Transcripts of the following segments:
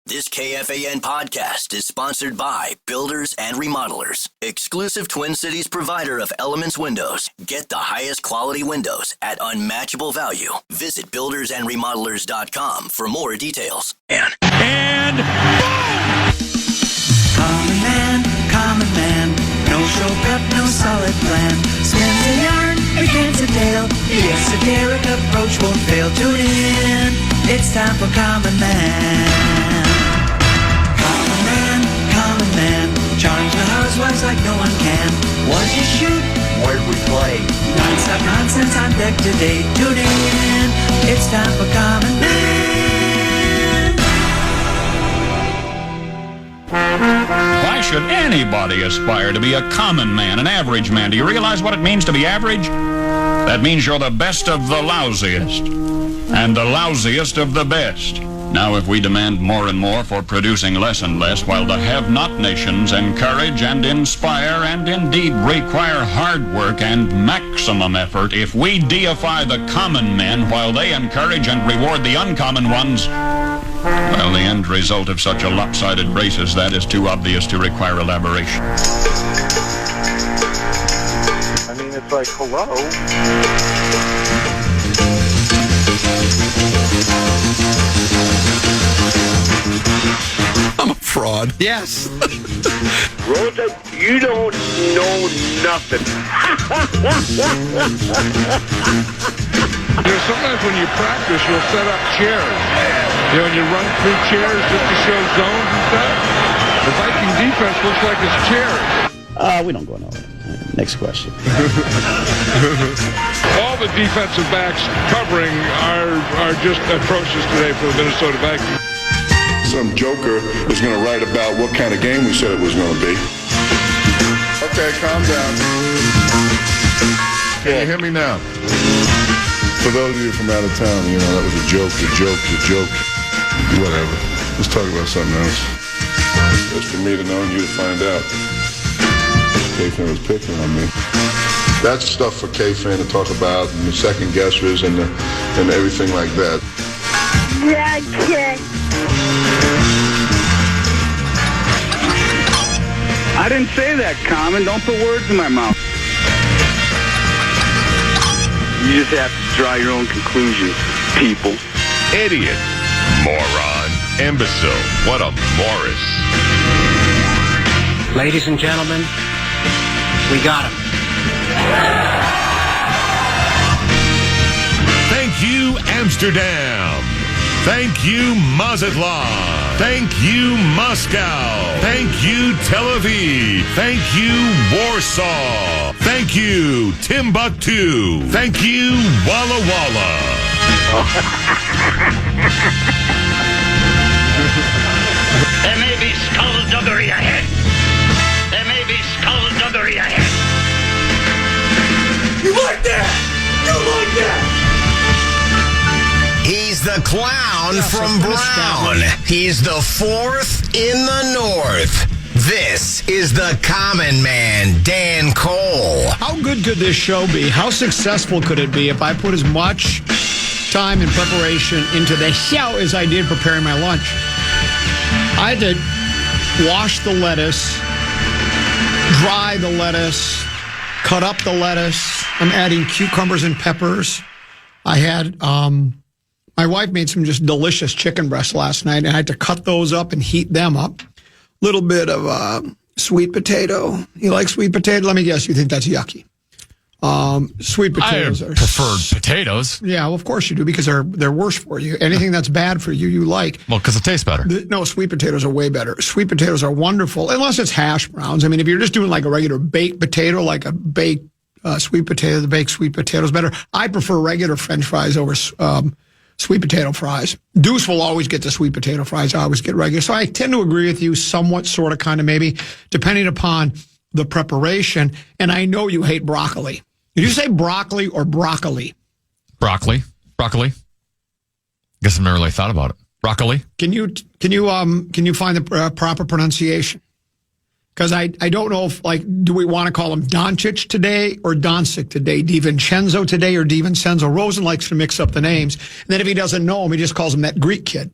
This KFAN podcast is sponsored by Builders and Remodelers, exclusive Twin Cities provider of Elements Windows. Get the highest quality windows at unmatchable value. Visit buildersandremodelers.com for more details. And boom! Common man, no show prep, no solid plan. Spins a yarn, begins a tale. The esoteric approach won't fail. Tune in, it's time for Common Man. Common man, charms the housewives like no one can. What you shoot, where we play. Non-stop nonsense on deck today. Tune in, it's time for Common Man. Why should anybody aspire to be a common man, an average man? Do you realize what it means to be average? That means you're the best of the lousiest, and the lousiest of the best. Now, if we demand more and more for producing less and less, while the have-not nations encourage and inspire and indeed require hard work and maximum effort, if we deify the common men while they encourage and reward the uncommon ones, well, the end result of such a lopsided race as that is too obvious to require elaboration. I mean, it's like, hello? I'm a fraud. Yes. Rosa, you don't know nothing. Sometimes when you practice, you'll set up chairs. And you run through chairs just to show zones and stuff. The Viking defense looks like it's chairs. We don't go nowhere. Next question. All the defensive backs covering are just atrocious today for the Minnesota Vikings. Some joker is going to write about what kind of game we said it was going to be. Okay, calm down. Can you hear me now? For those of you from out of town, you know, that was a joke. Whatever. Let's talk about something else. That's for me to know and you to find out. KFAN was picking on me. That's stuff for KFAN to talk about, and the second guessers and everything like that. I didn't say that, Common. Don't put words in my mouth. You just have to draw your own conclusions, people. Idiot. Moron. Imbecile. What a Morris. Ladies and gentlemen, we got him. Thank you, Amsterdam. Thank you, Mazatlan. Thank you, Moscow. Thank you, Tel Aviv. Thank you, Warsaw. Thank you, Timbuktu. Thank you, Walla Walla. There may be skullduggery ahead. There may be skullduggery ahead. You like that? You like that? He's the clown from Brown. He's the fourth in the north. This is the common man, Dan Cole. How good could this show be? How successful could it be if I put as much time and preparation into the show as I did preparing my lunch? I had to wash the lettuce, dry the lettuce, cut up the lettuce. I'm adding cucumbers and peppers. I had, my wife made some just delicious chicken breasts last night, and I had to cut those up and heat them up. Little bit of sweet potato. You like sweet potato? Let me guess, you think that's yucky. Sweet potatoes I preferred potatoes. Yeah, well, of course you do, because they're worse for you. Anything that's bad for you, you like. Well, because it tastes better. No, sweet potatoes are way better. Sweet potatoes are wonderful, unless it's hash browns. I mean, if you're just doing like a regular baked potato, like a baked sweet potato, the baked sweet potato is better. I prefer regular French fries over sweet potato fries. Deuce will always get the sweet potato fries. I always get regular. So I tend to agree with you somewhat, sort of, kind of, maybe, depending upon the preparation. And I know you hate broccoli. Did you say broccoli or broccoli? Broccoli. Guess I've never really thought about it. Broccoli. Can you find the proper pronunciation? Because I don't know if, like, do we want to call him Doncic today or Doncic today? DiVincenzo today or DiVincenzo? Rosen likes to mix up the names. And then if he doesn't know him, he just calls him that Greek kid.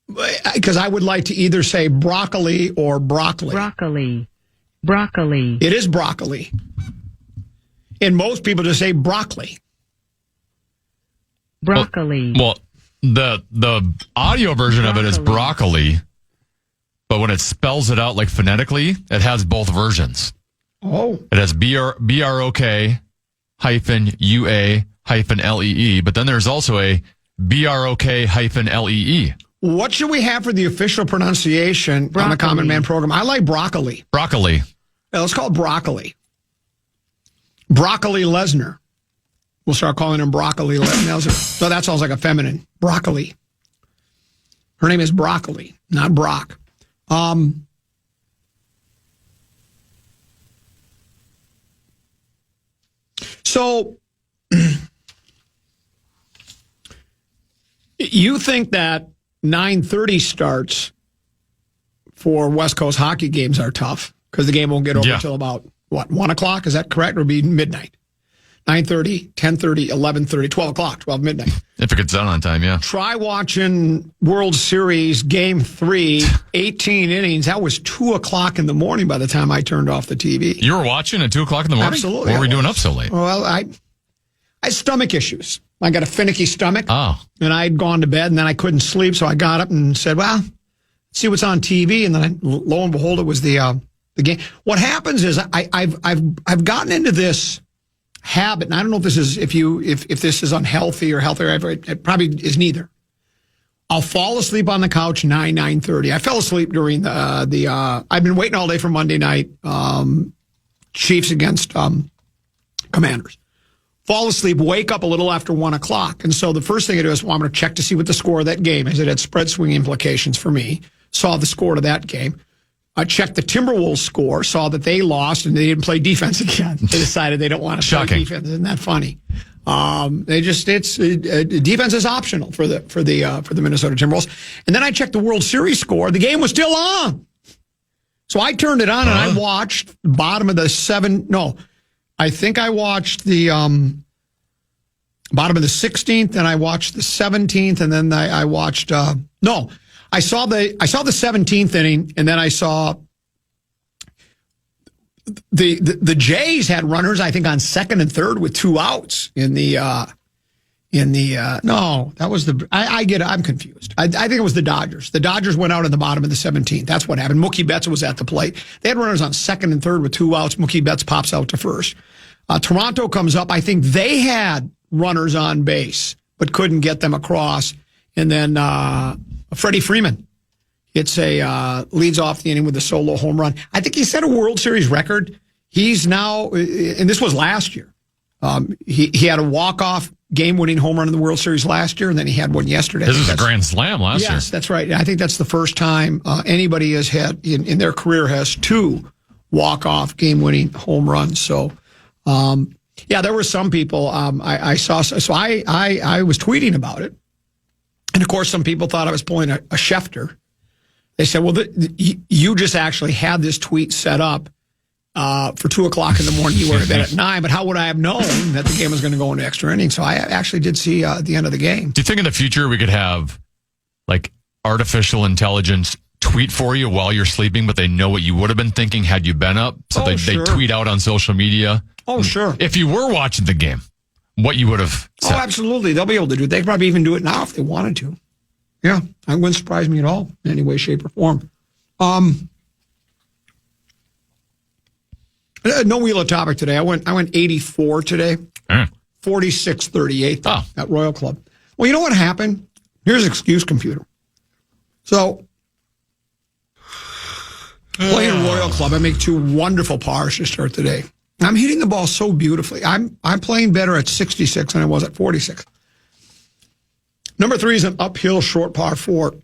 Because I would like to either say broccoli or broccoli. Broccoli. It is broccoli. And most people just say broccoli. Broccoli. Well, the audio version of it is broccoli, but when it spells it out like phonetically, it has both versions. Oh. It has BROK -UA-LEE, but then there's also a BROK-LEE. What should we have for the official pronunciation on the Common Man program? I like broccoli. Broccoli. Yeah, let's call it broccoli. Broccoli Lesnar. We'll start calling him Broccoli Lesnar. So that sounds like a feminine. Broccoli. Her name is Broccoli, not Brock. So you think that 9:30 starts for West Coast hockey games are tough because the game won't get over until about, 1 o'clock? Is that correct? Or be midnight? 9:30, 10:30, 11:30, 12 o'clock, 12 midnight. If it gets done on time, yeah. Try watching World Series Game 3, 18 innings. That was 2 o'clock in the morning by the time I turned off the TV. You were watching at 2 o'clock in the morning? Absolutely. What were we doing up so late? Well, I had stomach issues. I got a finicky stomach. Oh. And I'd gone to bed, and then I couldn't sleep, so I got up and said, well, see what's on TV. And then lo and behold, it was the game. What happens is I've gotten into this habit, and I don't know if this is if this is unhealthy or healthy. It probably is neither. I'll fall asleep on the couch 9:30. I fell asleep during the I've been waiting all day for Monday night Chiefs against Commanders. Fall asleep, wake up a little after 1 o'clock, and so the first thing I do is I'm going to check to see what the score of that game is. It had spread swing implications for me. Saw the score to that game. I checked the Timberwolves score, saw that they lost and they didn't play defense again. They decided they don't want to play defense. Isn't that funny? Defense is optional for the Minnesota Timberwolves. And then I checked the World Series score. The game was still on. So I turned it on and I watched bottom of the I think I watched the bottom of the 16th and I watched the 17th and then I watched I saw the 17th inning, and then I saw the Jays had runners, I think, on second and third with 2 outs I'm confused. I think it was the Dodgers. The Dodgers went out in the bottom of the 17th. That's what happened. Mookie Betts was at the plate. They had runners on second and third with 2 outs. Mookie Betts pops out to first. Toronto comes up. I think they had runners on base, but couldn't get them across. And then Freddie Freeman leads off the inning with a solo home run. I think he set a World Series record. He's now, and this was last year. He had a walk-off game-winning home run in the World Series last year, and then he had one yesterday. This is a grand slam last year. Yes, that's right. I think that's the first time anybody has had in their career has 2 walk-off game-winning home runs. So, there were some people I saw. So I was tweeting about it. And, of course, some people thought I was pulling a Schefter. They said, well, you just actually had this tweet set up for 2 o'clock in the morning. You were in bed at 9. But how would I have known that the game was going to go into extra innings? So I actually did see the end of the game. Do you think in the future we could have, like, artificial intelligence tweet for you while you're sleeping, but they know what you would have been thinking had you been up? So they tweet out on social media. Oh, sure. If you were watching the game, what you would have said. Oh, absolutely. They'll be able to do it. They could probably even do it now if they wanted to. Yeah, that wouldn't surprise me at all in any way, shape, or form. No wheel of topic today. I went 84 today. 46-38 at Royal Club. Well, you know what happened? Here's excuse computer. So, playing Royal Club, I make 2 wonderful pars to start the day. I'm hitting the ball so beautifully. I'm playing better at 66 than I was at 46. Number 3 is an uphill short par 4.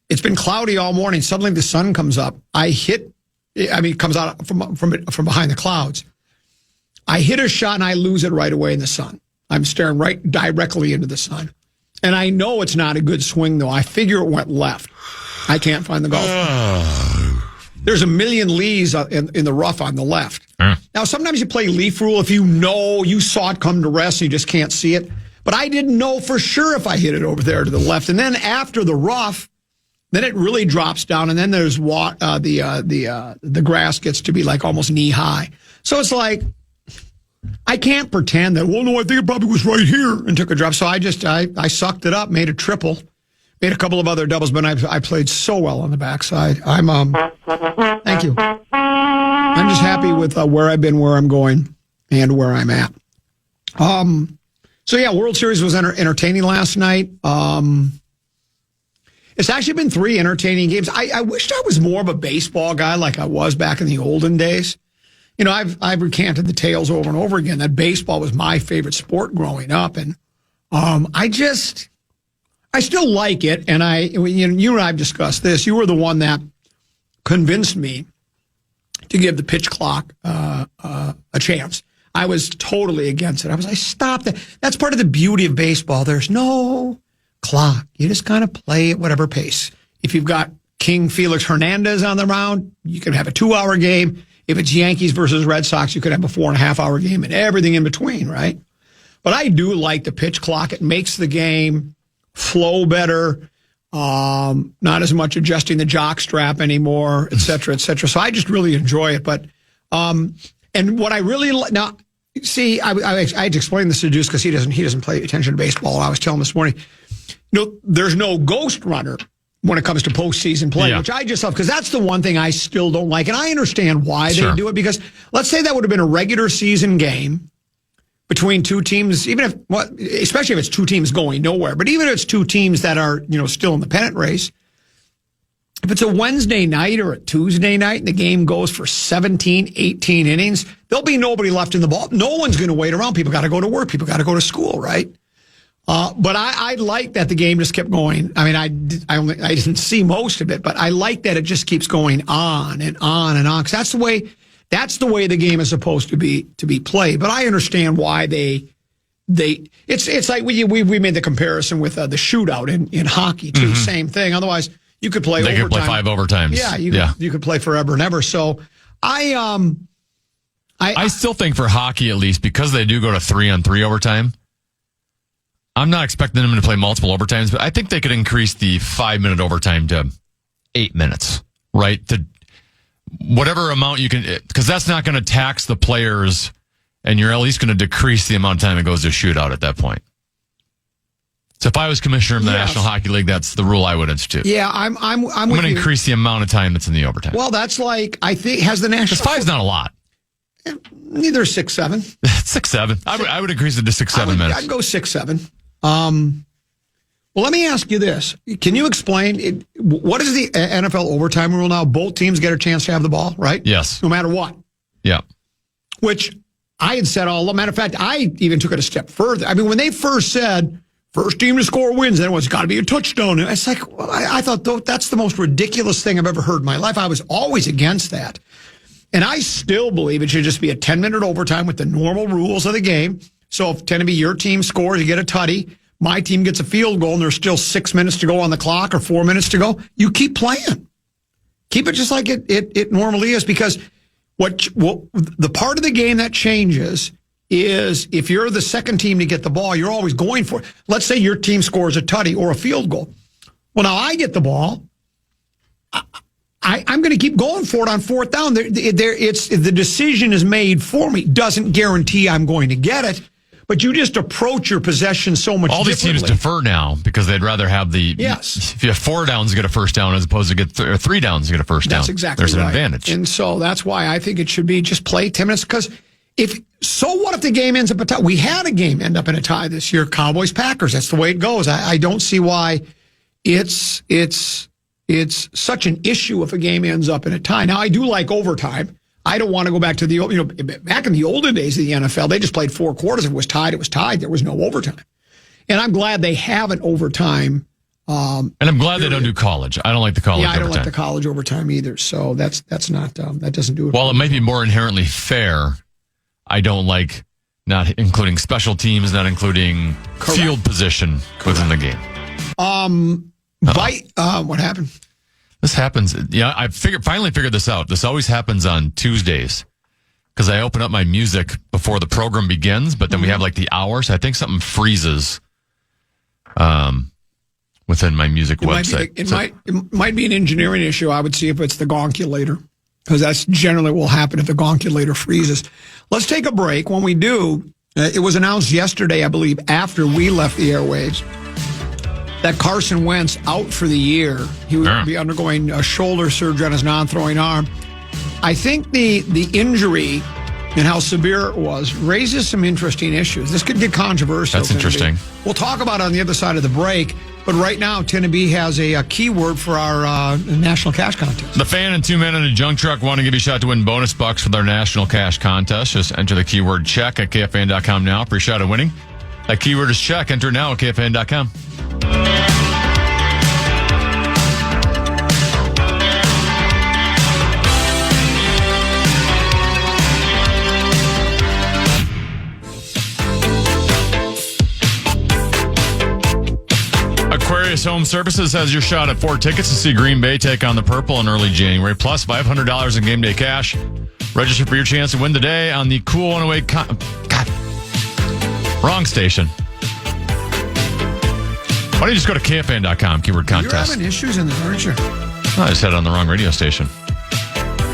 It's been cloudy all morning. Suddenly the sun comes up. It comes out from behind the clouds. I hit a shot and I lose it right away in the sun. I'm staring right directly into the sun. And I know it's not a good swing, though. I figure it went left. I can't find the golf. There's a million leaves in the rough on the left. Now, sometimes you play leaf rule if you know you saw it come to rest and you just can't see it. But I didn't know for sure if I hit it over there to the left. And then after the rough, then it really drops down, and then there's the grass gets to be like almost knee high. So it's like I can't pretend that. Well, no, I think it probably was right here, and took a drop. So I sucked it up, made a triple, made a couple of other doubles, but I played so well on the backside. Thank you. I'm just happy with where I've been, where I'm going, and where I'm at. So yeah, World Series was entertaining last night. It's actually been 3 entertaining games. I wished I was more of a baseball guy like I was back in the olden days. You know, I've recanted the tales over and over again that baseball was my favorite sport growing up, and I still like it. And you and I have discussed this. You were the one that convinced me to give the pitch clock a chance. I was totally against it. I stop that. That's part of the beauty of baseball. There's no clock. You just kind of play at whatever pace. If you've got King Felix Hernandez on the mound, you can have a 2-hour game. If it's Yankees versus Red Sox, you could have a 4.5-hour game and everything in between, right? But I do like the pitch clock. It makes the game flow better. Not as much adjusting the jock strap anymore, et cetera, et cetera. So I just really enjoy it. But, and what I really now, see, I had to explain this to Deuce because he doesn't pay attention to baseball. I was telling him this morning, there's no ghost runner when it comes to postseason play, which I just love because that's the one thing I still don't like. And I understand why they do it because let's say that would have been a regular season game between 2 teams, especially if it's 2 teams going nowhere, but even if it's 2 teams that are, still in the pennant race, if it's a Wednesday night or a Tuesday night and the game goes for 17, 18 innings, there'll be nobody left in the ball. No one's going to wait around. People got to go to work. People got to go to school, right? But I like that the game just kept going. I mean, I didn't see most of it, but I like that it just keeps going on and on and on. 'Cause that's the way the game is supposed to be played. But I understand why it's like we made the comparison with the shootout in hockey too. Same thing. Otherwise, you could play overtime. They could play 5 overtimes. Yeah, you could play forever and ever. So I still think for hockey at least, because they do go to 3-on-3 overtime, I'm not expecting them to play multiple overtimes, but I think they could increase the 5-minute overtime to 8 minutes, right? To whatever amount you can, because that's not going to tax the players, and you're at least going to decrease the amount of time it goes to shootout at that point. So if I was commissioner of the National Hockey League, that's the rule I would institute. Yeah, I'm going to increase the amount of time that's in the overtime. Well, that's like, I think, has the National... Because 5's not a lot. Neither 6-7. 6-7. I would increase it to 6-7 minutes. I'd go 6-7. Well, let me ask you this. Can you explain, what is the NFL overtime rule now? Both teams get a chance to have the ball, right? Yes. No matter what. Yeah. Which I had said matter of fact, I even took it a step further. I mean, when they first said, first team to score wins, then it's got to be a touchdown. And it's like, well, I thought that's the most ridiculous thing I've ever heard in my life. I was always against that. And I still believe it should just be a 10-minute overtime with the normal rules of the game. So if your team scores, you get a tutty. My team gets a field goal and there's still 6 minutes to go on the clock or 4 minutes to go. You keep playing. Keep it just like it normally is, because what the part of the game that changes is if you're the second team to get the ball, you're always going for it. Let's say your team scores a tutty or a field goal. Well, now I get the ball. I'm going to keep going for it on 4th down. The decision is made for me. Doesn't guarantee I'm going to get it, but you just approach your possession so much differently. All these teams defer now because they'd rather have if you have 4 downs, you get a first down, as opposed to get 3 downs, you get a first down. That's exactly There's right. an advantage. And so that's why I think it should be just play 10 minutes, because what if the game ends up a tie? We had a game end up in a tie this year, Cowboys-Packers. That's the way it goes. I don't see why it's such an issue if a game ends up in a tie. Now, I do like overtime. I don't want to go back to back in the olden days of the NFL, they just played 4 quarters. If it was tied, it was tied. There was no overtime. And I'm glad they have an overtime. And I'm glad they don't do college. I don't like the college overtime. Yeah, I don't like the college overtime either. So that's not, that doesn't do it. While it might be more inherently fair, I don't like not including special teams, not including field position within the game. What happened? This happens. Yeah, I finally figured this out. This always happens on Tuesdays. because I open up my music before the program begins, but then we have like the hour, so I think something freezes within my music website. It might be an engineering issue. I would see if it's the gonculator, because that's generally what will happen if the gonculator freezes. Let's take a break. When we do, it was announced yesterday, I believe, after we left the airwaves, that Carson Wentz out for the year. He would be undergoing a shoulder surgery on his non-throwing arm. I think the injury and how severe it was raises some interesting issues. This could get controversial. That's interesting. We'll talk about it on the other side of the break. But right now, Tennessee has a keyword for our National Cash Contest. The Fan and 2 Men in a Junk Truck want to give you a shot to win bonus bucks for their National Cash Contest. Just enter the keyword check at KFAN.com now for your shot at winning. That keyword is check. Enter now at KFAN.com. Aquarius Home Services has your shot at 4 tickets to see Green Bay take on the Purple in early January, plus $500 in game day cash. Register for your chance to win today on the Cool 108. Wrong station. Why don't you just go to KFAN.com, keyword contest. You're having issues in this, aren't you? I just had it on the wrong radio station.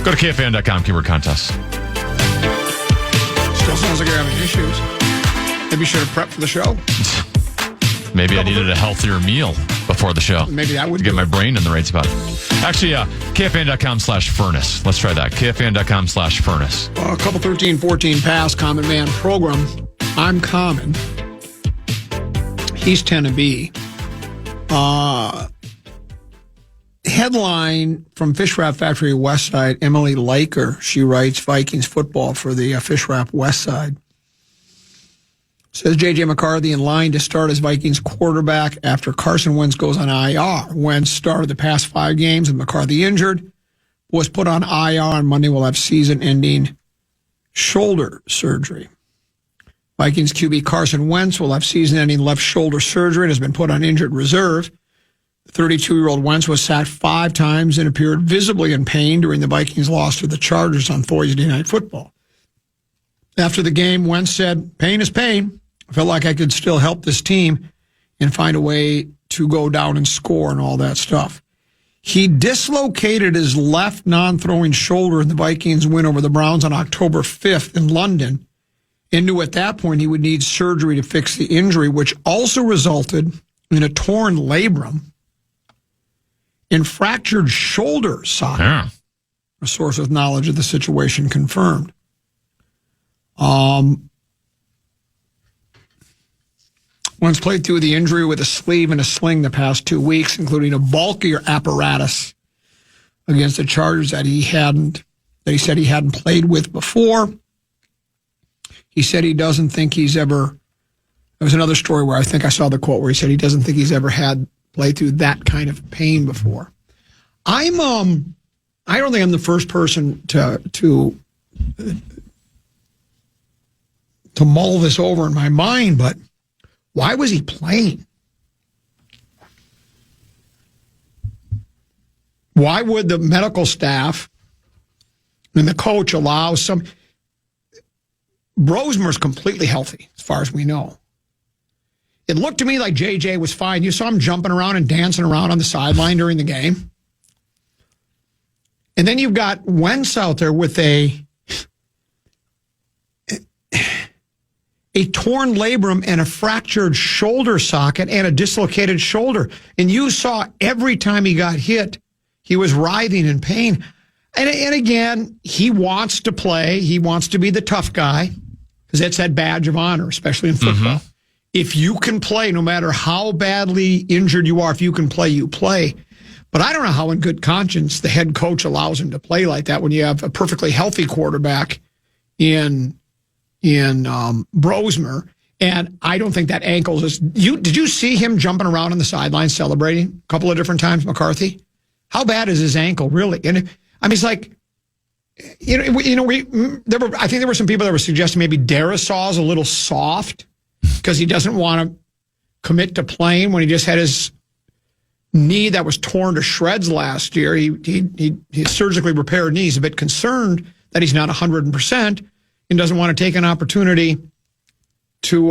Go to KFAN.com, keyword contest. Still sounds like you're having issues. Maybe you should have prepped for the show. Maybe I needed a healthier meal before the show. Maybe that would get my brain in the right spot. Actually, KFAN.com/furnace. Let's try that. KFAN.com/furnace. A couple 13-14 pass, Common Man program. I'm Common. He's Tennessee. Headline from Fish Wrap Factory West Side, Emily Laker. She writes Vikings football for the Fish Wrap West Side. Says J.J. McCarthy in line to start as Vikings quarterback after Carson Wentz goes on IR. Wentz started the past 5 games with McCarthy injured, was put on IR on Monday, will have season-ending shoulder surgery. Vikings QB Carson Wentz will have season-ending left shoulder surgery and has been put on injured reserve. The 32-year-old Wentz was sacked 5 times and appeared visibly in pain during the Vikings' loss to the Chargers on Thursday Night Football. After the game, Wentz said, "Pain is pain. I felt like I could still help this team and find a way to go down and score and all that stuff." He dislocated his left non-throwing shoulder in the Vikings' win over the Browns on October 5th in London and knew at that point he would need surgery to fix the injury, which also resulted in a torn labrum and fractured shoulder socket. Yeah. A source with knowledge of the situation confirmed. Wentz played through the injury with a sleeve and a sling the past 2 weeks, including a bulkier apparatus against the Chargers that he said he hadn't played with before. He said he doesn't think he's ever. There was another story where I think I saw the quote where he said he doesn't think he's ever had played through that kind of pain before. I don't think I'm the first person to mull this over in my mind, but why was he playing? Why would the medical staff and the coach allow some... Brosmer's completely healthy, as far as we know. It looked to me like JJ was fine. You saw him jumping around and dancing around on the sideline during the game. And then you've got Wentz out there with a torn labrum and a fractured shoulder socket and a dislocated shoulder. And you saw every time he got hit, he was writhing in pain. And again, he wants to play. He wants to be the tough guy because that's that badge of honor, especially in football. Mm-hmm. If you can play, no matter how badly injured you are, if you can play, you play. But I don't know how in good conscience the head coach allows him to play like that when you have a perfectly healthy quarterback in Brosmer. And I don't think that ankle is... Did you see him jumping around on the sideline celebrating a couple of different times, McCarthy? How bad is his ankle, really? And I mean, it's like, I think there were some people that were suggesting maybe Darisaw's a little soft because he doesn't want to commit to playing when he just had his knee that was torn to shreds last year. He surgically repaired knee. He's a bit concerned that he's not 100%. and doesn't want to take an opportunity to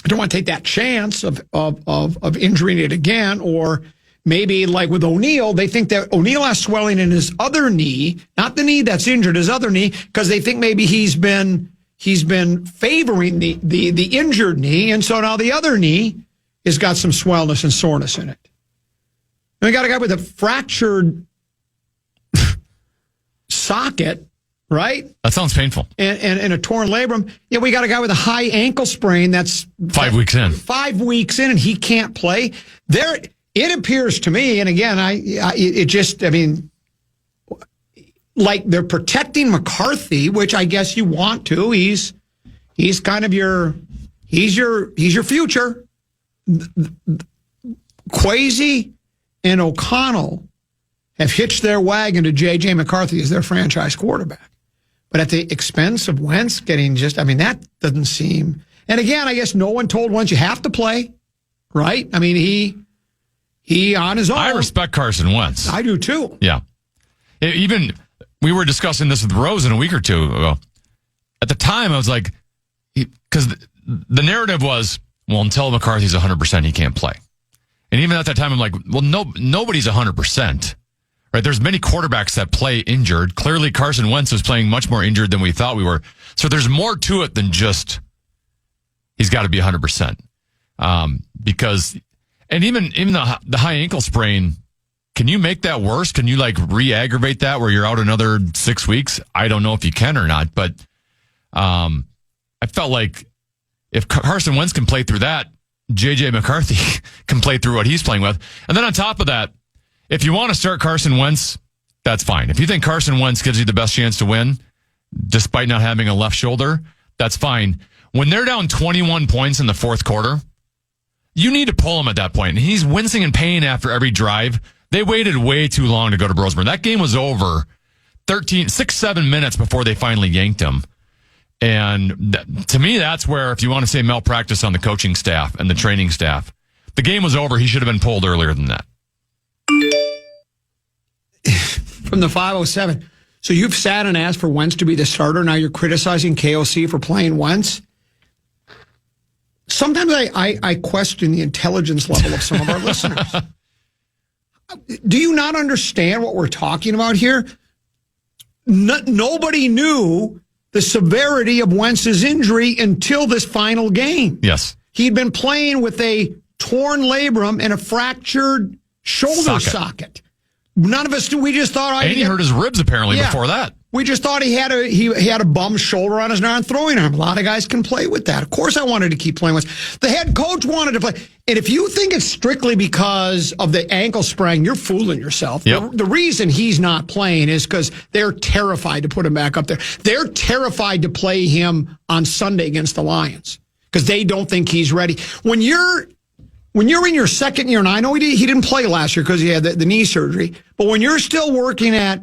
don't want to take that chance of injuring it again, or maybe like with O'Neal, they think that O'Neal has swelling in his other knee, not the knee that's injured, his other knee, because they think maybe he's been favoring the injured knee, and so now the other knee has got some swellness and soreness in it. And we got a guy with a fractured socket, right? That sounds painful. And a torn labrum. Yeah, we got a guy with a high ankle sprain that's 5 weeks in. 5 weeks in, and he can't play. There, it appears to me, and again, like they're protecting McCarthy, which I guess you want to. He's kind of your future. Kwesi and O'Connell have hitched their wagon to J.J. McCarthy as their franchise quarterback. But at the expense of Wentz getting that doesn't seem. And again, I guess no one told Wentz you have to play, right? I mean, he on his own. I respect Carson Wentz. I do too. Yeah. Even we were discussing this with Rosen a week or two ago. At the time, I was like, because the narrative was, well, until McCarthy's 100%, he can't play. And even at that time, I'm like, well, nobody's 100%. Right? There's many quarterbacks that play injured. Clearly, Carson Wentz was playing much more injured than we thought we were. So there's more to it than just he's got to be 100%. Because, and even the high ankle sprain, can you make that worse? Can you re-aggravate that where you're out another 6 weeks? I don't know if you can or not, but I felt like if Carson Wentz can play through that, J.J. McCarthy can play through what he's playing with. And then on top of that, if you want to start Carson Wentz, that's fine. If you think Carson Wentz gives you the best chance to win, despite not having a left shoulder, that's fine. When they're down 21 points in the fourth quarter, you need to pull him at that point. And he's wincing in pain after every drive. They waited way too long to go to Brosburn. That game was over 6-7 minutes before they finally yanked him. And to me, that's where, if you want to say malpractice on the coaching staff and the training staff, the game was over. He should have been pulled earlier than that. From the 507. So you've sat and asked for Wentz to be the starter. Now you're criticizing KOC for playing Wentz. Sometimes I question the intelligence level of some of our listeners. Do you not understand what we're talking about here? Nobody knew the severity of Wentz's injury until this final game. Yes. He'd been playing with a torn labrum and a fractured shoulder socket. None of us knew. We just thought... And he hurt his ribs apparently before that. We just thought he had a bum shoulder on his non-throwing arm. A lot of guys can play with that. Of course I wanted to keep playing with. The head coach wanted to play. And if you think it's strictly because of the ankle sprain, you're fooling yourself. Yep. The reason he's not playing is because they're terrified to put him back up there. They're terrified to play him on Sunday against the Lions because they don't think he's ready. When you're in your second year, and I know he didn't play last year because he had the knee surgery, but when you're still working at,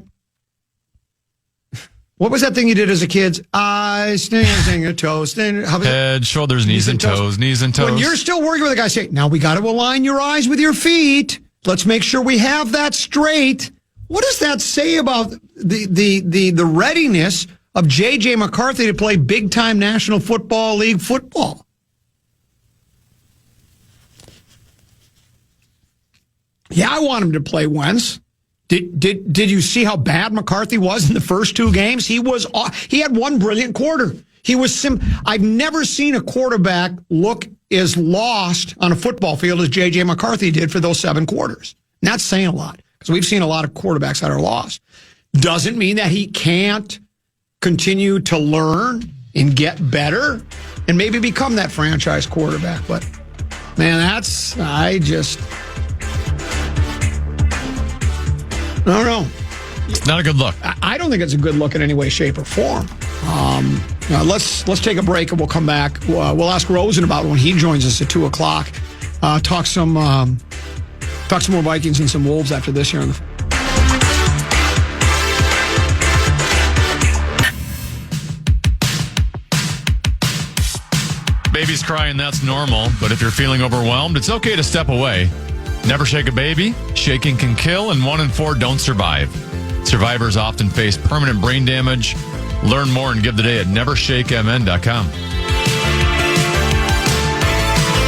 what was that thing you did as a kid? Eyes, toes, head, shoulders, knees and toes, knees and toes. When you're still working with a guy, say, now we got to align your eyes with your feet. Let's make sure we have that straight. What does that say about the readiness of J.J. McCarthy to play big-time National Football League football? Yeah, I want him to play Wentz. Did you see how bad McCarthy was in the first two games? He had one brilliant quarter. I've never seen a quarterback look as lost on a football field as J.J. McCarthy did for those 7 quarters. And that's saying a lot because we've seen a lot of quarterbacks that are lost. Doesn't mean that he can't continue to learn and get better and maybe become that franchise quarterback. But, man, I don't know. It's not a good look. I don't think it's a good look in any way, shape, or form. Let's take a break and we'll come back. We'll ask Rosen about when he joins us at 2:00. Talk some more Vikings and some Wolves after this here on the. Baby's crying, that's normal. But if you're feeling overwhelmed, it's okay to step away. Never shake a baby. Shaking can kill, and 1 in 4 don't survive. Survivors often face permanent brain damage Learn more and give the day at nevershakemn.com.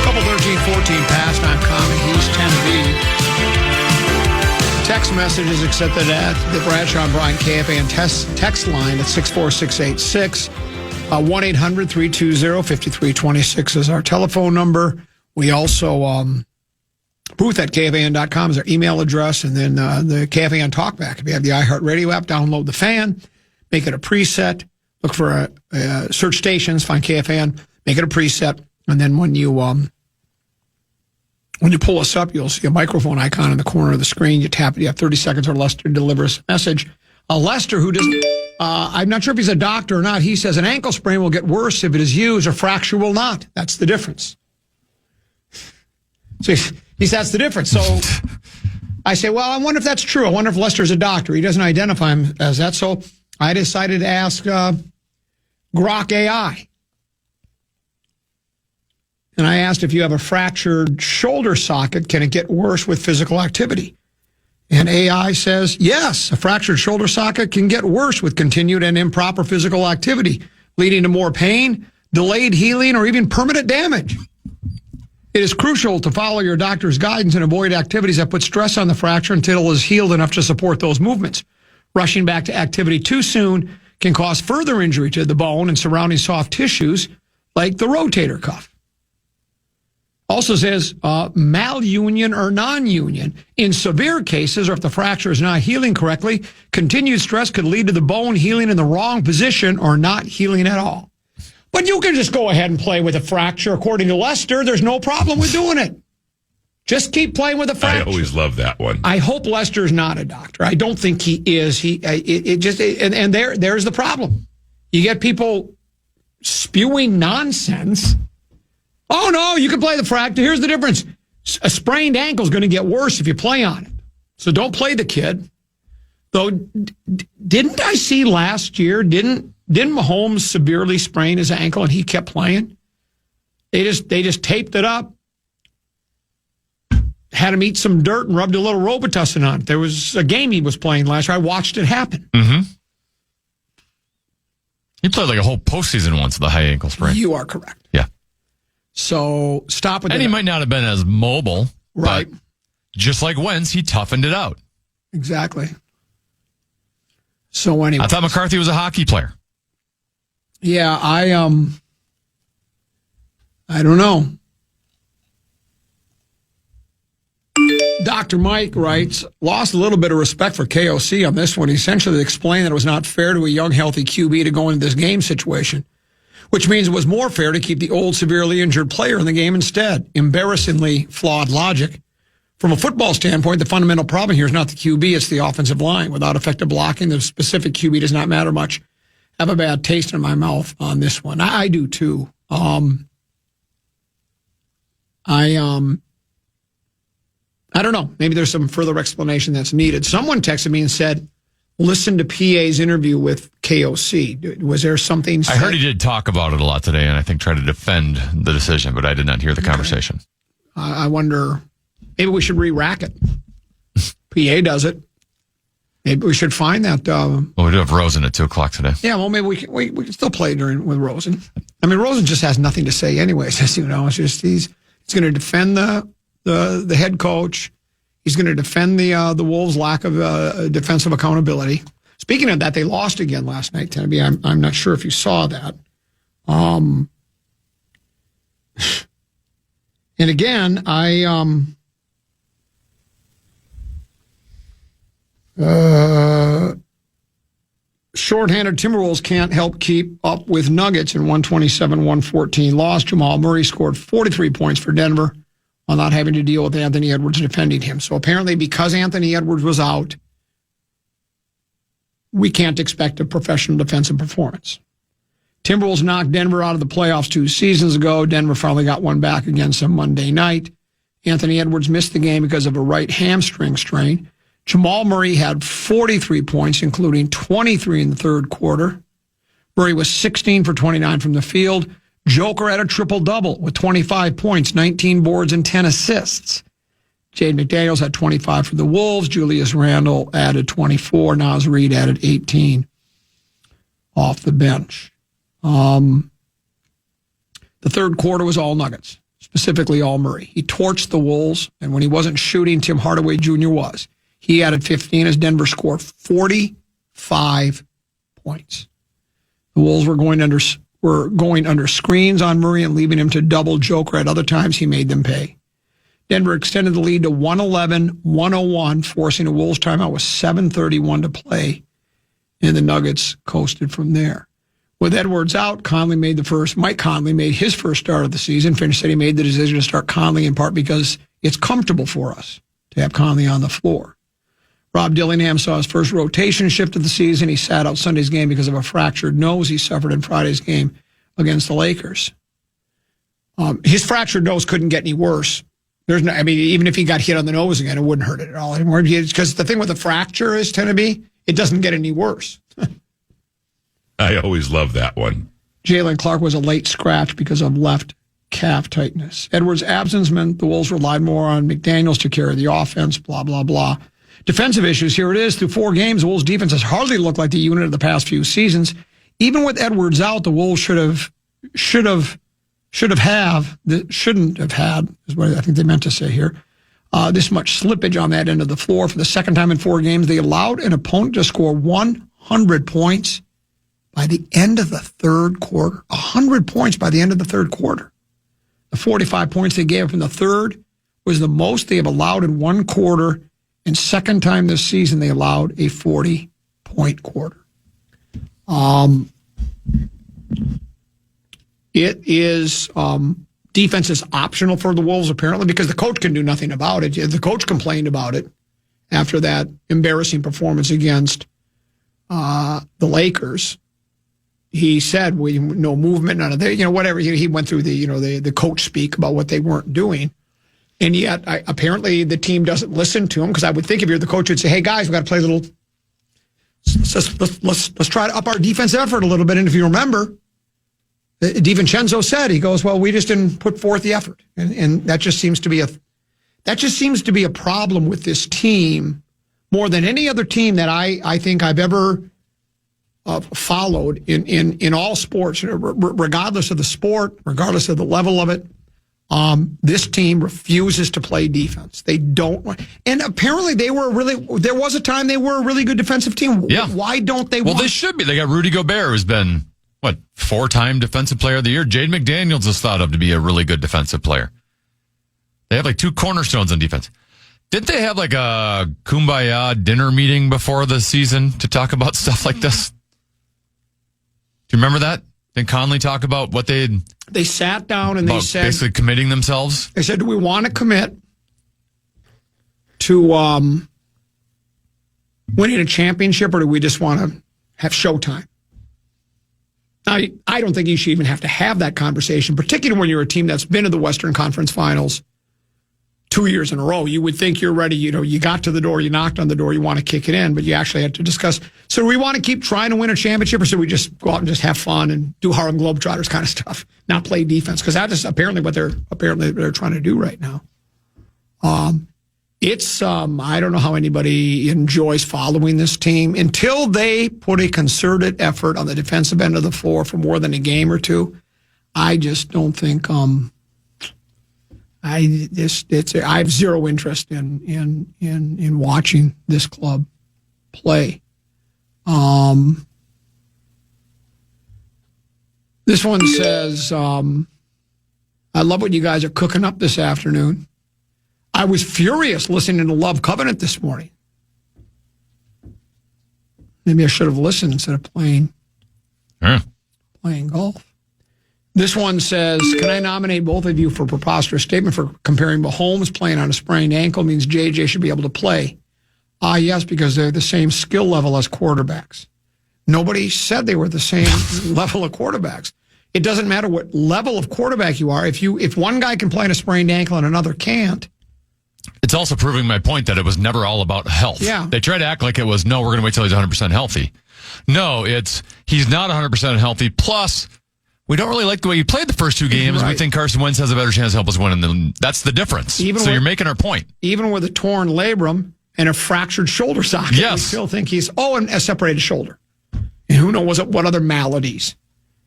Couple 13-14 past. I'm Common. He's 10B. Text messages accepted at the Bradshaw and Brian KFAN text line at 64686. 1-800-320-5326 is our telephone number. We also, booth at KFAN.com is our email address. And then the KFAN Talkback. If you have the iHeartRadio app, download the fan, make it a preset, look for search stations, find KFAN, make it a preset. And then when you pull us up, you'll see a microphone icon in the corner of the screen. You tap it, you have 30 seconds or less to deliver us a message. Lester, who doesn't, I'm not sure if he's a doctor or not, he says an ankle sprain will get worse if it is used, a fracture will not. That's the difference. So he says that's the difference. So I say, well, I wonder if that's true. I wonder if Lester's a doctor. He doesn't identify him as that. So I decided to ask Grok AI. And I asked if you have a fractured shoulder socket, can it get worse with physical activity? And AI says, yes, a fractured shoulder socket can get worse with continued and improper physical activity, leading to more pain, delayed healing, or even permanent damage. It is crucial to follow your doctor's guidance and avoid activities that put stress on the fracture until it is healed enough to support those movements. Rushing back to activity too soon can cause further injury to the bone and surrounding soft tissues like the rotator cuff. Also says malunion or non-union. In severe cases, or if the fracture is not healing correctly, continued stress could lead to the bone healing in the wrong position or not healing at all. But you can just go ahead and play with a fracture. According to Lester, there's no problem with doing it. Just keep playing with a fracture. I always love that one. I hope Lester's not a doctor. I don't think he is. And there's the problem. You get people spewing nonsense. Oh, no, you can play the fracture. Here's the difference. A sprained ankle is going to get worse if you play on it. So don't play the kid. Though, didn't I see last year, didn't Mahomes severely sprain his ankle and he kept playing? They just taped it up, had him eat some dirt and rubbed a little Robitussin on it. There was a game he was playing last year. I watched it happen. Mm-hmm. He played like a whole postseason once with a high ankle sprain. You are correct. Yeah. So stop with And he might not have been as mobile. Right. But just like Wentz, he toughened it out. Exactly. So anyway. I thought McCarthy was a hockey player. Yeah, I don't know. Dr. Mike writes, lost a little bit of respect for KOC on this one. He essentially explained that it was not fair to a young, healthy QB to go into this game situation, which means it was more fair to keep the old, severely injured player in the game instead. Embarrassingly flawed logic. From a football standpoint, the fundamental problem here is not the QB, it's the offensive line. Without effective blocking, the specific QB does not matter much. I have a bad taste in my mouth on this one. I do too. I don't know. Maybe there's some further explanation that's needed. Someone texted me and said, listen to PA's interview with KOC. Was there something said? I heard he did talk about it a lot today and I think tried to defend the decision, but I did not hear the conversation. I wonder, maybe we should re-rack it. PA does it. Maybe we should find that. Well, we do have Rosen at 2:00 today. Yeah, well, maybe we can still play with Rosen. I mean, Rosen just has nothing to say anyways. As you know, it's just he's going to defend the head coach. He's going to defend the Wolves' lack of defensive accountability. Speaking of that, they lost again last night, Tennessee. I'm not sure if you saw that. And again, shorthanded Timberwolves can't help keep up with Nuggets in 127-114 loss. Jamal Murray scored 43 points for Denver while not having to deal with Anthony Edwards defending him. So apparently because Anthony Edwards was out, we can't expect a professional defensive performance. Timberwolves knocked Denver out of the playoffs 2 seasons ago. Denver finally got one back against them Monday night. Anthony Edwards missed the game because of a right hamstring strain. Jamal Murray had 43 points, including 23 in the third quarter. Murray was 16 for 29 from the field. Joker had a triple-double with 25 points, 19 boards, and 10 assists. Jaden McDaniels had 25 for the Wolves. Julius Randle added 24. Naz Reid added 18. off the bench. The third quarter was all Nuggets, specifically all Murray. He torched the Wolves, and when he wasn't shooting, Tim Hardaway Jr. was. He added 15 as Denver scored 45 points. The Wolves were going under screens on Murray and leaving him to double Joker. At other times, he made them pay. Denver extended the lead to 111-101, forcing a Wolves timeout with 7:31 to play, and the Nuggets coasted from there. With Edwards out, Mike Conley made his first start of the season. Finch said he made the decision to start Conley in part because it's comfortable for us to have Conley on the floor. Rob Dillingham saw his first rotation shift of the season. He sat out Sunday's game because of a fractured nose he suffered in Friday's game against the Lakers. His fractured nose couldn't get any worse. Even if he got hit on the nose again, it wouldn't hurt it at all anymore. Because the thing with a fracture is it doesn't get any worse. I always love that one. Jalen Clark was a late scratch because of left calf tightness. Edwards' absence meant the Wolves relied more on McDaniels to carry the offense, blah, blah, blah. Defensive issues, here it is. Through 4 games, the Wolves' defense has hardly looked like the unit of the past few seasons. Even with Edwards out, the Wolves shouldn't have had, is what I think they meant to say here, this much slippage on that end of the floor. For the second time in 4 games, they allowed an opponent to score 100 points by the end of the third quarter. 100 points by the end of the third quarter. The 45 points they gave up in the third was the most they have allowed in one quarter, and second time this season they allowed a 40-point quarter. It is defense is optional for the Wolves apparently because the coach can do nothing about it. The coach complained about it after that embarrassing performance against the Lakers. He said, no movement, none of that, whatever. He went through the coach speak about what they weren't doing. And yet, apparently, the team doesn't listen to him because I would think if you're the coach, you'd say, hey, guys, we got to play a little. Let's try to up our defense effort a little bit. And if you remember, DiVincenzo said, he goes, well, we just didn't put forth the effort. And that just seems to be a problem with this team more than any other team that I think I've ever followed in all sports, regardless of the sport, regardless of the level of it. This team refuses to play defense. They don't. And apparently there was a time they were a really good defensive team. Yeah. Why don't they Well, they should be. They got Rudy Gobert, who's been, 4-time defensive player of the year. Jaden McDaniels is thought of to be a really good defensive player. They have 2 cornerstones on defense. Didn't they have a kumbaya dinner meeting before the season to talk about stuff like this? Do you remember that? Didn't Conley talk about what they sat down and they said basically committing themselves? They said, do we want to commit to winning a championship or do we just want to have showtime? Now, I don't think you should even have to have that conversation, particularly when you're a team that's been to the Western Conference Finals 2 years in a row. You would think you're ready. You got to the door, you knocked on the door, you want to kick it in, but you actually had to discuss. So do we want to keep trying to win a championship or should we just go out and just have fun and do Harlem Globetrotters kind of stuff, not play defense? Because that is apparently what they're trying to do right now. I don't know how anybody enjoys following this team until they put a concerted effort on the defensive end of the floor for more than a game or two. I just don't think I have zero interest in watching this club play. This one says, I love what you guys are cooking up this afternoon. I was furious listening to Love Covenant this morning. Maybe I should have listened instead of playing golf. This one says, can I nominate both of you for a preposterous statement for comparing Mahomes playing on a sprained ankle means JJ should be able to play? Yes, because they're the same skill level as quarterbacks. Nobody said they were the same level of quarterbacks. It doesn't matter what level of quarterback you are. If one guy can play on a sprained ankle and another can't. It's also proving my point that it was never all about health. Yeah. They try to act like it was, no, we're going to wait till he's 100% healthy. No, he's not 100% healthy. Plus, we don't really like the way you played the first 2 games. Right. We think Carson Wentz has a better chance to help us win, and that's the difference. You're making our point. Even with a torn labrum and a fractured shoulder socket, we still think and a separated shoulder. And who who knows what other maladies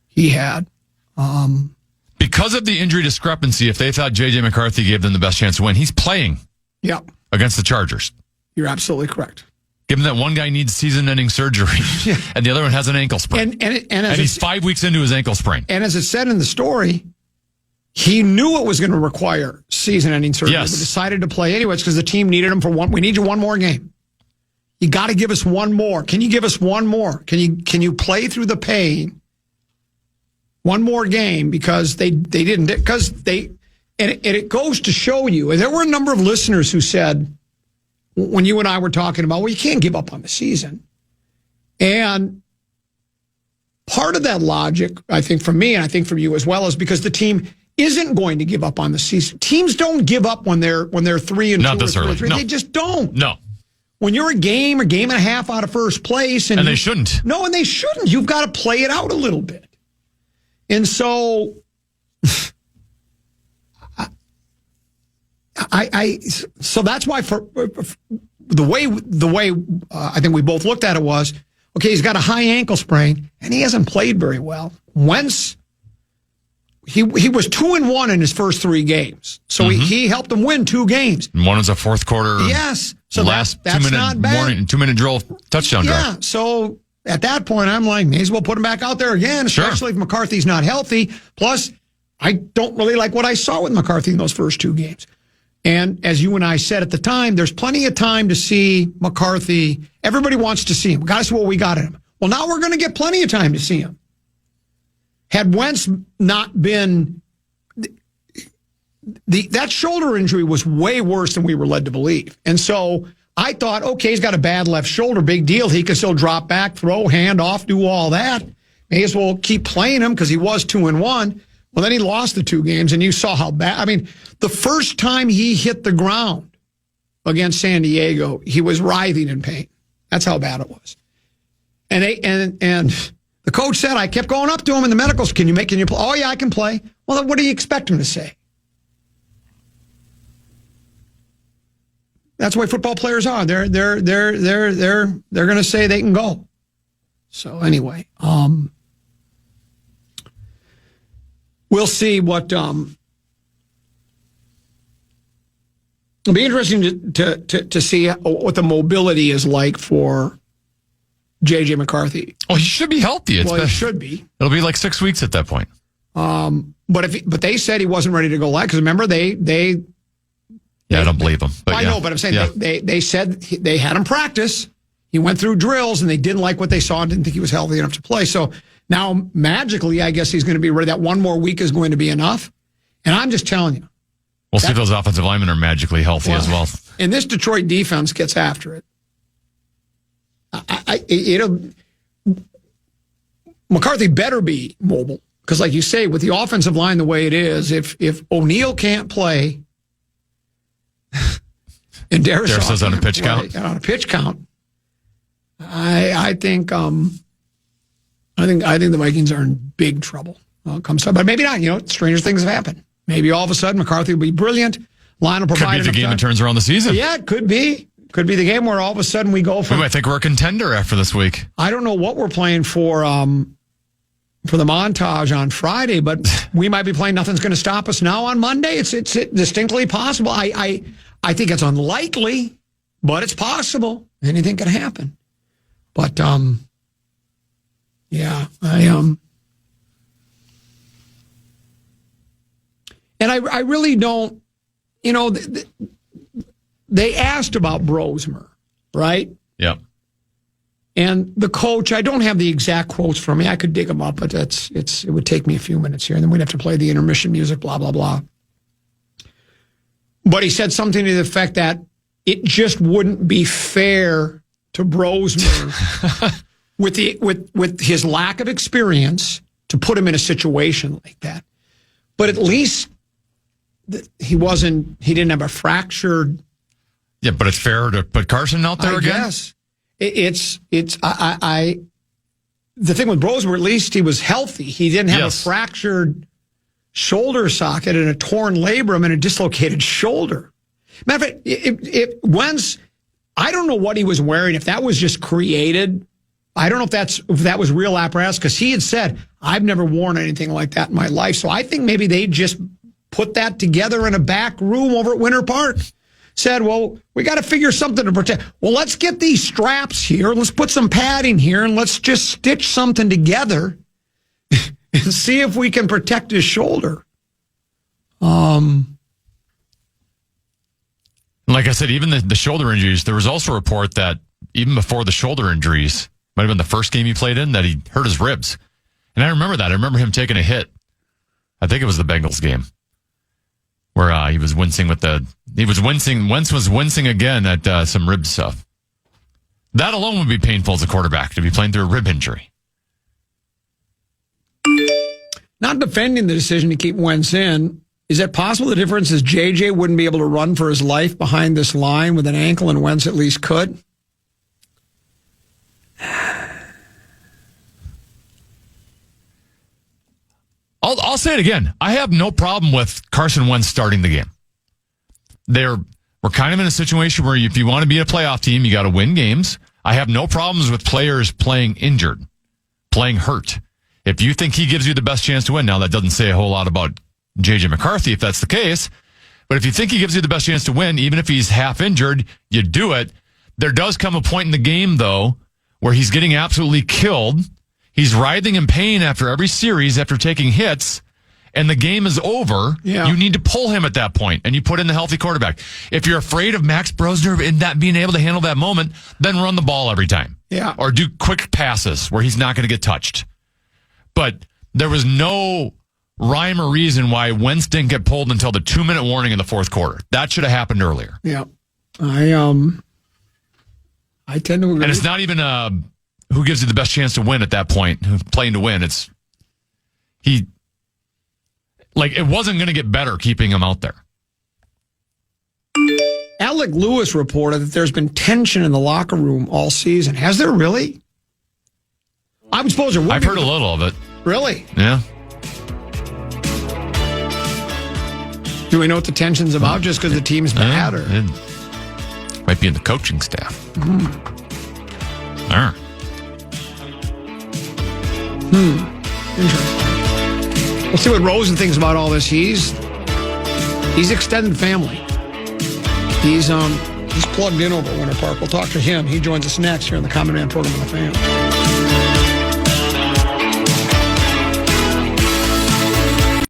he had. Because of the injury discrepancy, if they thought J.J. McCarthy gave them the best chance to win, he's playing against the Chargers. You're absolutely correct. Given that one guy needs season-ending surgery and the other one has an ankle sprain. And he's 5 weeks into his ankle sprain. And as it said in the story, he knew it was going to require season-ending surgery, but decided to play anyways because the team needed him for one. We need you one more game. You got to give us one more. Can you give us one more? Can you play through the pain one more game because they didn't because they and it goes to show you. And there were a number of listeners who said when you and I were talking about, well, you can't give up on the season, and part of that logic, I think, from me and I think from you as well, is because the team isn't going to give up on the season. Teams don't give up when they're 3-2 Not or this early. 3-3. No. They just don't. No. When you're a game and a half out of first place, and they shouldn't. No, and they shouldn't. You've got to play it out a little bit. And so, so that's why for the way I think we both looked at it was, okay, he's got a high ankle sprain and he hasn't played very well. Wentz, he was 2-1 in his first 3 games, so he helped them win 2 games. And one was a fourth quarter. Yes, so last that's not bad. 2 minute drill touchdown drive. Yeah, so at that point, I'm like, may as well put him back out there again, especially if McCarthy's not healthy. Plus, I don't really like what I saw with McCarthy in those first 2 games. And as you and I said at the time, there's plenty of time to see McCarthy. Everybody wants to see him. Got to see what we got in him. Well, now we're going to get plenty of time to see him. Had Wentz not been... that shoulder injury was way worse than we were led to believe. And so I thought, okay, he's got a bad left shoulder, big deal. He can still drop back, throw, hand off, do all that. May as well keep playing him because he was 2-1. Well, then he lost the 2 games, and you saw how bad. I mean, the first time he hit the ground against San Diego, he was writhing in pain. That's how bad it was. And the coach said, I kept going up to him in the medicals. Can you play? Oh yeah, I can play. Well, then what do you expect him to say? That's the way football players are. They're going to say they can go. So anyway, we'll see what. It'll be interesting to see what the mobility is like for J.J. McCarthy. Oh, he should be healthy. He should be. It'll be like 6 weeks at that point. But they said he wasn't ready to go live because remember they. Yeah, I don't believe him. But I know, but I'm saying they said they had him practice. He went through drills and they didn't like what they saw and didn't think he was healthy enough to play. So now magically, I guess he's going to be ready. That one more week is going to be enough. And I'm just telling you. We'll see if those offensive linemen are magically healthy as well. And this Detroit defense gets after it. McCarthy better be mobile because, like you say, with the offensive line the way it is, if O'Neal can't play, and Darius is on a pitch count. On a pitch count, I think the Vikings are in big trouble. Comes to, but maybe not. You know, stranger things have happened. Maybe all of a sudden McCarthy will be brilliant. Line will provide. Could be the game that turns around the season. Yeah, it could be. Could be the game where all of a sudden we go from. We might think we're a contender after this week. I don't know what we're playing for the montage on Friday, but we might be playing Nothing's Going to Stop Us Now on Monday. It's distinctly possible. I think it's unlikely, but it's possible. Anything can happen. But yeah, and I really don't. You know, they asked about Brosmer, right? Yeah. And the coach, I don't have the exact quotes from me. I could dig them up, but it would take me a few minutes here, and then we'd have to play the intermission music, blah, blah, blah. But he said something to the effect that it just wouldn't be fair to Brosmer with his lack of experience to put him in a situation like that. But at least he didn't have a fractured. Yeah, but it's fair to put Carson out there again? Yes. The thing with Brosmer, at least he was healthy. He didn't have a fractured shoulder socket and a torn labrum and a dislocated shoulder. Matter of fact, Wentz, I don't know what he was wearing, if that was just created I don't know if that was real apparatus, because he had said, I've never worn anything like that in my life. So I think maybe they just put that together in a back room over at Winter Park. Said, well, we got to figure something to protect. Well, let's get these straps here. Let's put some padding here, and let's just stitch something together and see if we can protect his shoulder. Like I said, even the shoulder injuries, there was also a report that even before the shoulder injuries, might have been the first game he played in, that he hurt his ribs. And I remember that. I remember him taking a hit. I think it was the Bengals game where he was wincing Wentz was wincing again at some rib stuff. That alone would be painful as a quarterback, to be playing through a rib injury. Not defending the decision to keep Wentz in, is it possible the difference is JJ wouldn't be able to run for his life behind this line with an ankle, and Wentz at least could? I'll say it again. I have no problem with Carson Wentz starting the game. We're kind of in a situation where if you want to be a playoff team, you got to win games. I have no problems with players playing injured, playing hurt. If you think he gives you the best chance to win, now that doesn't say a whole lot about J.J. McCarthy if that's the case, but if you think he gives you the best chance to win, even if he's half injured, you do it. There does come a point in the game, though, where he's getting absolutely killed. He's writhing in pain after every series, after taking hits, and the game is over. Yeah. You need to pull him at that point, and you put in the healthy quarterback. If you're afraid of Max Brosner and not being able to handle that moment, then run the ball every time. Yeah. Or do quick passes where he's not going to get touched. But there was no rhyme or reason why Wentz didn't get pulled until the 2-minute warning in the fourth quarter. That should have happened earlier. Yeah. I tend to agree. And it's not even who gives you the best chance to win at that point, who's playing to win. It wasn't going to get better keeping him out there. Alec Lewis reported that there's been tension in the locker room all season. Has there really? I suppose there would. I've heard a little of it. Really? Yeah. Do we know what the tension's about just because the team's bad? Or? It might be in the coaching staff. Interesting. We'll see what Rosen thinks about all this. He's extended family. He's plugged in over at Winter Park. We'll talk to him. He joins us next here on the Common Man program on the Fan.